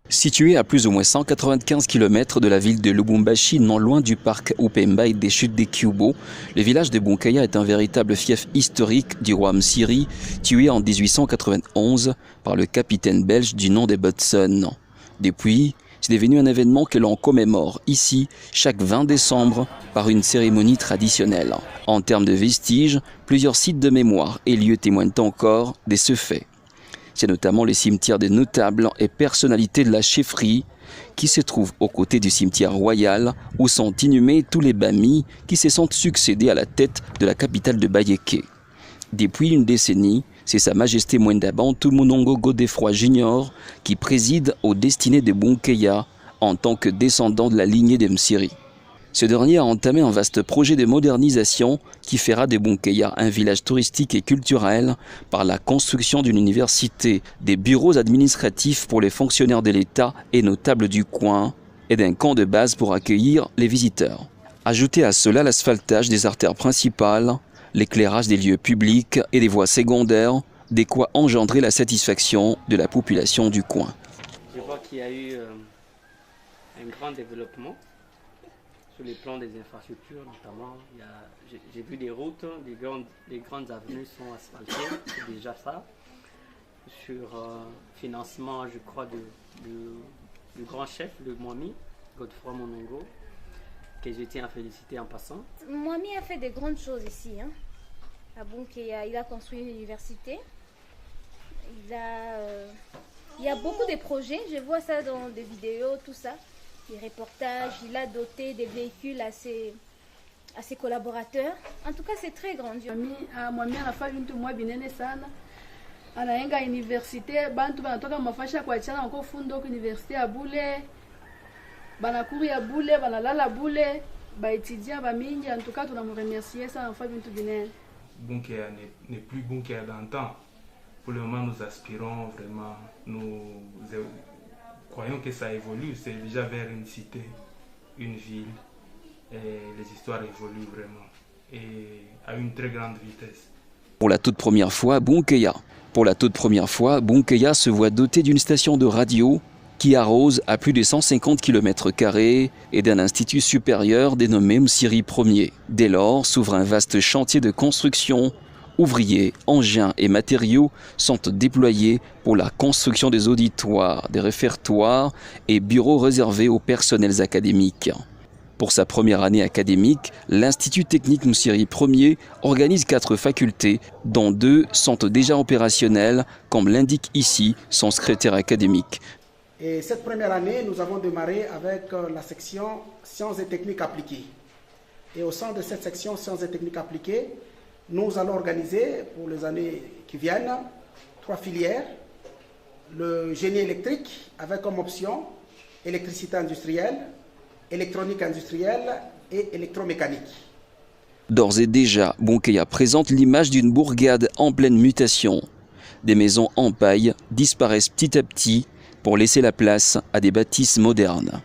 Situé à plus ou moins 195 km de la ville de Lubumbashi, non loin du parc Upemba et des chutes des Kyubo, le village de Bunkaya est un véritable fief historique du roi Msiri, tué en 1891 par le capitaine belge du nom des Butson. Depuis, c'est devenu un événement que l'on commémore ici chaque 20 décembre par une cérémonie traditionnelle. En termes de vestiges, plusieurs sites de mémoire et lieux témoignent encore de ce fait. C'est notamment le cimetière des notables et personnalités de la chefferie qui se trouve aux côtés du cimetière royal où sont inhumés tous les Bami qui se sont succédés à la tête de la capitale de Bayeke. Depuis une décennie, c'est Sa Majesté Mwenda Bantu Munongo Godefroy Junior qui préside aux destinées de Bunkaya en tant que descendant de la lignée de Msiri. Ce dernier a entamé un vaste projet de modernisation qui fera de Bunkaya un village touristique et culturel par la construction d'une université, des bureaux administratifs pour les fonctionnaires de l'État et notables du coin et d'un camp de base pour accueillir les visiteurs. Ajoutez à cela l'asphaltage des artères principales, l'éclairage des lieux publics et des voies secondaires, de quoi engendrer la satisfaction de la population du coin. Je vois qu'il y a eu un grand développement sur le plan des infrastructures, notamment. J'ai vu des routes, les grandes avenues sont asphaltées, c'est déjà ça. Sur financement, je crois, du grand chef, le Mwami, Godefroy Munongo, que je tiens à féliciter en passant. Mwami a fait de grandes choses ici, hein. À Bunkaya, il a construit une université. Il y a beaucoup de projets, je vois ça dans des vidéos, tout ça. Des reportages, il a doté des véhicules à ses collaborateurs. En tout cas, c'est très grandiose. Mwami anafanya vitu mwa binene sana. Anaenga universite, bantu banatoka mafasha kwa chana wako fundo kwa universite ya Bule. Banakuri ya Bule, banalala Bule, baetudia bamingi. En tout cas, tunamremercier ça anafanya vitu binene. Bunkaya n'est plus Bunkaya d'antan. Pour le moment, nous aspirons vraiment, nous croyons que ça évolue, c'est déjà vers une cité, une ville, et les histoires évoluent vraiment, et à une très grande vitesse. Pour la toute première fois, Bunkaya se voit doté d'une station de radio qui arrose à plus de 150 km² et d'un institut supérieur dénommé Msiri Ier. Dès lors, s'ouvre un vaste chantier de construction. Ouvriers, engins et matériaux sont déployés pour la construction des auditoires, des réfectoires et bureaux réservés aux personnels académiques. Pour sa première année académique, l'Institut technique Msiri Ier organise 4 facultés, dont 2 sont déjà opérationnelles, comme l'indique ici son secrétaire académique. Et cette première année, nous avons démarré avec la section sciences et techniques appliquées. Et au sein de cette section sciences et techniques appliquées, nous allons organiser pour les années qui viennent 3 filières. Le génie électrique avec comme option électricité industrielle, électronique industrielle et électromécanique. D'ores et déjà, Bunkaya présente l'image d'une bourgade en pleine mutation. Des maisons en paille disparaissent petit à petit pour laisser la place à des bâtisses modernes.